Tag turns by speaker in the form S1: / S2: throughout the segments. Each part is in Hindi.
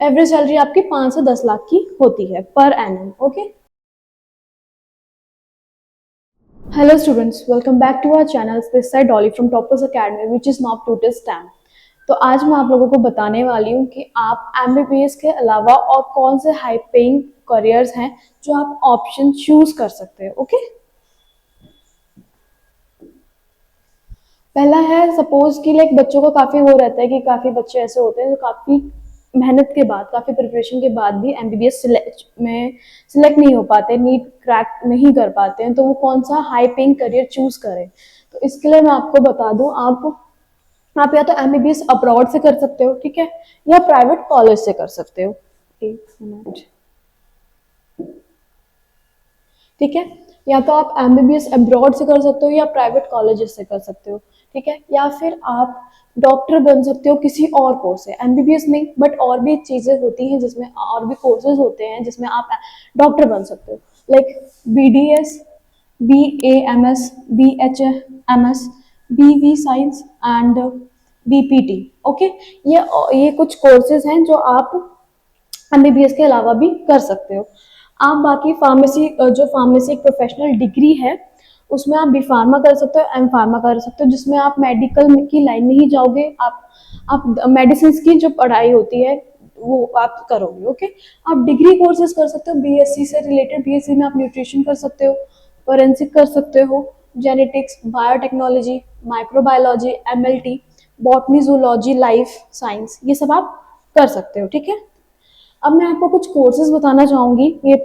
S1: एवरेज सैलरी आपकी 5 से 10 लाख की होती है per annum. Okay, hello students, welcome back to our channel. This side Dolly from toppers academy which is not tutor stand. तो आज मैं आप लोगों को बताने वाली हूँ कि आप एमबीबीएस के अलावा और कौन से हाई पेइंग करियर्स हैं जो आप ऑप्शन चूज कर सकते हो। ओके, पहला है, सपोज कि लाइक बच्चों को काफ़ी वो रहता है कि काफ़ी बच्चे ऐसे होते हैं जो काफ़ी मेहनत के बाद, काफ़ी प्रिपरेशन के बाद भी एमबीबीएस में सिलेक्ट नहीं हो पाते, नीट क्रैक नहीं कर पाते हैं, तो वो कौन सा हाई पेइंग करियर चूज करें। तो इसके लिए मैं आपको बता दूं, आप या तो एमबीबीएस अब्रॉड से कर सकते हो, ठीक है, या प्राइवेट कॉलेज से कर सकते हो। एक मिनट, ठीक है, या तो आप एमबीबीएस अब्रॉड से कर सकते हो या प्राइवेट कॉलेजेस से कर सकते हो, ठीक है, या फिर आप डॉक्टर बन सकते हो किसी और कोर्स से, एमबीबीएस नहीं बट और भी चीजें होती हैं जिसमें और भी कोर्सेज होते हैं जिसमें आप डॉक्टर बन सकते हो, like BDS, BAMS, BHMS, BV science and BPT। Okay, ये कुछ कोर्सेज हैं जो आप एमबीबीएस के अलावा भी कर सकते हो। आप बाकी फार्मेसी, जो फार्मेसी एक प्रोफेशनल डिग्री है, उसमें आप बी फार्मा कर सकते हो, एम फार्मा कर सकते हो, जिसमें आप मेडिकल की लाइन में ही जाओगे। आप मेडिसिन की जो पढ़ाई होती है वो आप करोगे। ओके, आप डिग्री कोर्सेज कर सकते हो बीएससी से रिलेटेड। बीएससी में आप न्यूट्रिशन कर सकते हो, फोरेंसिक कर सकते हो, genetics, biotechnology, microbiology, MLT, botany, zoology, life science, ये सब आप कर सकते हो, ठीक है। अब मैं आपको कुछ कोर्सेज बताना चाहूंगी। ये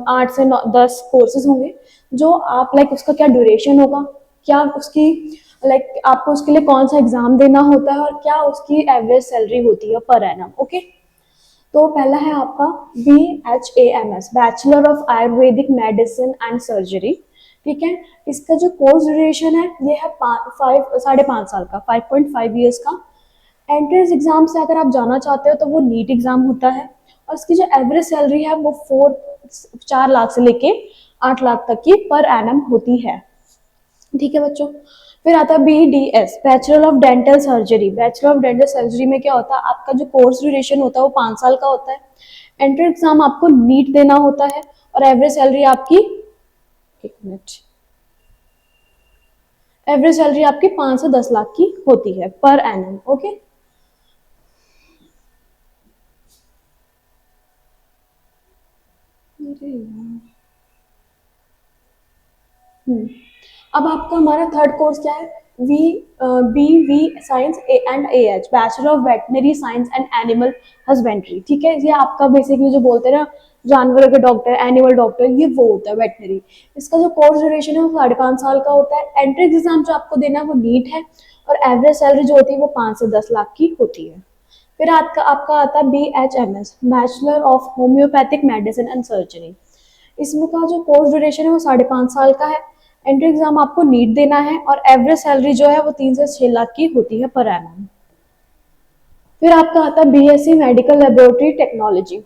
S1: 8 से 10 कोर्सेज होंगे जो आप लाइक उसका क्या ड्यूरेशन होगा, क्या उसकी लाइक आपको उसके लिए कौन सा एग्जाम देना होता है और क्या उसकी एवरेज सैलरी होती है पर एनम। ओके, तो पहला है आपका BHAMS, bachelor of Ayurvedic medicine and surgery, ठीक है। इसका जो कोर्स ड्यूरेशन है ये है 5.5 साल का, 5.5 ईयर्स का। एंट्रेंस एग्जाम से अगर आप जाना चाहते हो तो वो नीट एग्जाम होता है, और इसकी जो एवरेज सैलरी है वो 4 लाख से लेके 8 लाख तक की पर एनम होती है, ठीक है बच्चों। फिर आता है BDS, bachelor of dental surgery. Bachelor of dental surgery में क्या होता है, आपका जो कोर्स ड्यूरेशन होता है वो 5 साल का होता है। एंट्रेंस एग्जाम आपको नीट देना होता है, और एवरेज सैलरी आपकी, एक मिनट, एवरेज सैलरी आपकी 5 से 10 लाख की होती है पर एनम। ओके, अब आपका हमारा थर्ड कोर्स क्या है, V BV science and AH, bachelor of veterinary science and animal husbandry, ठीक है। ये आपका बेसिकली जो बोलते हैं ना जानवरों के डॉक्टर, एनिमल डॉक्टर, ये वो होता है वेटनरी। इसका जो कोर्स ड्यूरेशन है वो 5.5 साल का होता है। एंट्रेंस एग्जाम जो आपको देना है वो नीट है, और एवरेज सैलरी जो होती है वो 5 से 10 लाख की होती है। फिर आपका आपका आता है BHMS, bachelor of homeopathic medicine and surgery. इसमें का जो कोर्स ड्यूरेशन है वो 5.5 साल का है। एंट्री एग्जाम आपको नीट देना है, और एवरेज सैलरी जो है वो 3 से 6 लाख की होती है पर एनम। फिर आपका आता है BSc मेडिकल लेबोरेटरी टेक्नोलॉजी।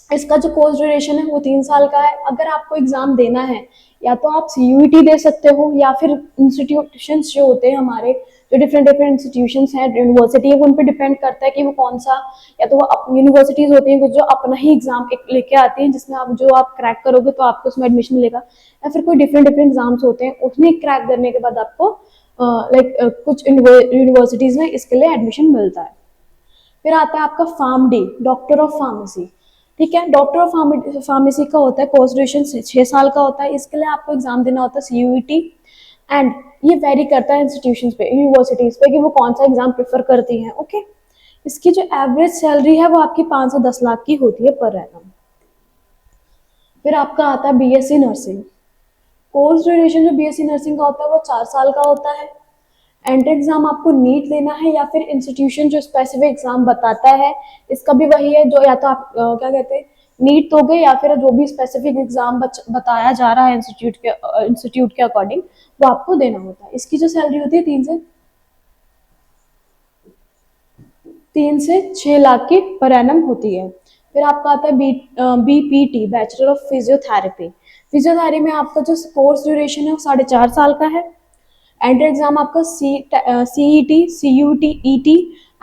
S1: इसका जो कोर्स ड्यूरेशन है वो 3 साल का है। अगर आपको एग्जाम देना है, या तो आप CUET दे सकते हो, या फिर इंस्टीट्यूशंस जो होते हैं हमारे, जो डिफरेंट डिफरेंट इंस्टीट्यूशंस हैं, यूनिवर्सिटी है, वो उन पर डिपेंड करता है कि वो कौन सा, या तो वो यूनिवर्सिटीज होती हैं कुछ जो अपना ही एग्जाम लेके आती हैं, जिसमें आप जो आप क्रैक करोगे तो आपको उसमें एडमिशन मिलेगा, या फिर कोई डिफरेंट डिफरेंट एग्जाम्स होते हैं, उसमें क्रैक करने के बाद आपको कुछ यूनिवर्सिटीज में इसके लिए एडमिशन मिलता है। फिर आता है आपका FARMD, डॉक्टर ऑफ फार्मेसी, ठीक है। डॉक्टर ऑफ फार्मेसी का होता है कोर्स ड्यूरेशन 6 साल का होता है। इसके लिए आपको एग्जाम देना होता है CUET, एंड ये वेरी करता है इंस्टीट्यूशन पे, यूनिवर्सिटीज पे, कि वो कौन सा एग्जाम प्रेफर करती हैं। ओके, इसकी जो एवरेज सैलरी है वो आपकी 5 से 10 लाख की होती है पर एनम। फिर आपका आता है BSc नर्सिंग। कोर्स ड्यूरेशन जो BSc नर्सिंग का होता है वो 4 साल का होता है। एंट्री एग्जाम आपको नीट देना है, या फिर इंस्टीट्यूशन जो स्पेसिफिक एग्जाम बताता है, इसका भी वही है, जो या तो आप क्या कहते हैं नीट दोगे, या फिर जो भी स्पेसिफिक एग्जाम बताया जा रहा है इंस्टीट्यूट के अकॉर्डिंग, वो आपको देना होता है। इसकी जो सैलरी होती है 3 से 6 लाख की पर एनम होती है। फिर आपका आता है BPT, bachelor of physiotherapy. Physiotherapy में आपका जो कोर्स ड्यूरेशन है वो 4.5 साल का है। एंट्री एग्जाम आपका CET, CUT, ET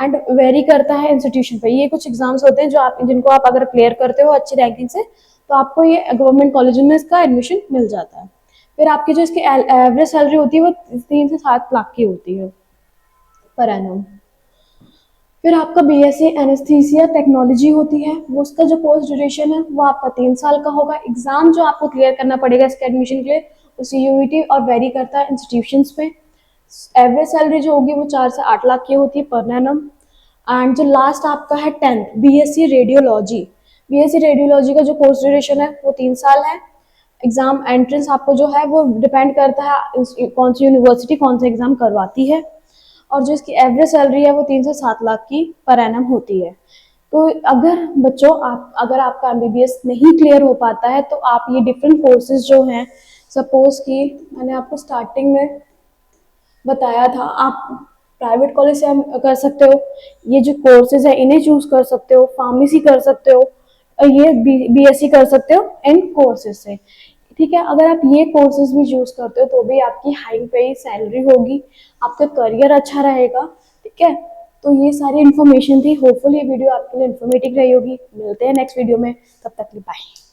S1: and very करता है इंस्टीट्यूशन पे। ये कुछ एग्जाम्स होते हैं जो आप जिनको आप अगर क्लियर करते हो अच्छी रैंकिंग से तो आपको ये गवर्नमेंट कॉलेज में इसका एडमिशन मिल जाता है। फिर आपकी जो इसकी एवरेज सैलरी होती है वो 3 से 7 लाख की होती है पर एनम। फिर आपका बीएससी एनेस्थीसिया टेक्नोलॉजी होती है, वो उसका जो कोर्स ड्यूरेशन है वो आपका 3 साल का होगा। एग्जाम जो आपको क्लियर करना पड़ेगा इसके एडमिशन के लिए वो CUET और वेरी करता है इंस्टीट्यूशंस पे। एवरेज सैलरी जो होगी वो 4 से 8 लाख की होती है पर एनम। एंड जो लास्ट आपका है 10th BSc radiology. BSc radiology का जो कोर्स ड्यूरेशन है वो 3 साल है। एग्जाम एंट्रेंस आपको जो है वो डिपेंड करता है कौन सी यूनिवर्सिटी कौन सा एग्जाम करवाती है। और जो इसकी एवरेज सैलरी है वो 3 से 7 लाख की पर एनम होती है। तो अगर बच्चों आप अगर आपका एमबीबीएस नहीं क्लियर हो पाता है तो आप ये डिफरेंट कोर्सेज जो हैं, सपोज कि मैंने आपको स्टार्टिंग में बताया था, आप प्राइवेट कॉलेज से हम कर सकते हो, ये जो कोर्सेज है इन्हें चूज कर सकते हो, फार्मेसी कर सकते हो, और ये बीएससी कर सकते हो इन कोर्सेज से। ठीक है, अगर आप ये कोर्सेज भी चूज करते हो तो भी आपकी हाई पे सैलरी होगी, आपका करियर अच्छा रहेगा। ठीक है, तो ये सारी इन्फॉर्मेशन थी। होपफुली ये वीडियो आपके लिए इन्फॉर्मेटिव रही होगी। मिलते हैं नेक्स्ट वीडियो में, तब तक के लिए बाय।